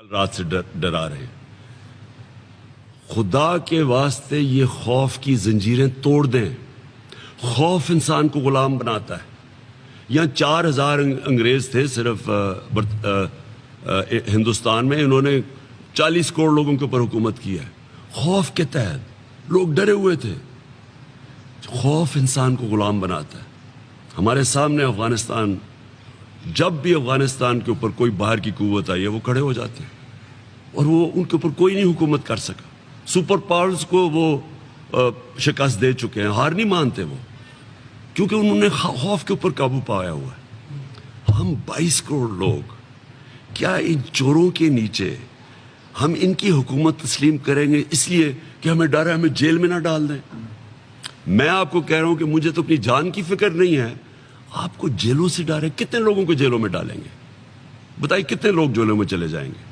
رات سے ڈرا رہے ہیں. خدا کے واسطے یہ خوف کی زنجیریں توڑ دیں. خوف انسان کو غلام بناتا ہے. یہاں 4,000 انگریز تھے صرف ہندوستان میں. انہوں نے 40 کروڑ لوگوں کے اوپر حکومت کی ہے. خوف کے تحت لوگ ڈرے ہوئے تھے. خوف انسان کو غلام بناتا ہے. ہمارے سامنے افغانستان، جب بھی افغانستان کے اوپر کوئی باہر کی قوت آئی ہے وہ کھڑے ہو جاتے ہیں اور وہ ان کے اوپر کوئی نہیں حکومت کر سکا. سپر پاورز کو وہ شکست دے چکے ہیں. ہار نہیں مانتے وہ، کیونکہ انہوں نے خوف کے اوپر قابو پایا ہوا ہے. ہم 22 کروڑ لوگ کیا ان چوروں کے نیچے ہم ان کی حکومت تسلیم کریں گے اس لیے کہ ہمیں ڈر ہے ہمیں جیل میں نہ ڈال دیں؟ میں آپ کو کہہ رہا ہوں کہ مجھے تو اپنی جان کی فکر نہیں ہے. آپ کو جیلوں سے ڈر ہے. کتنے لوگوں کو جیلوں میں ڈالیں گے؟ بتائیے کتنے لوگ جیلوں میں چلے جائیں گے؟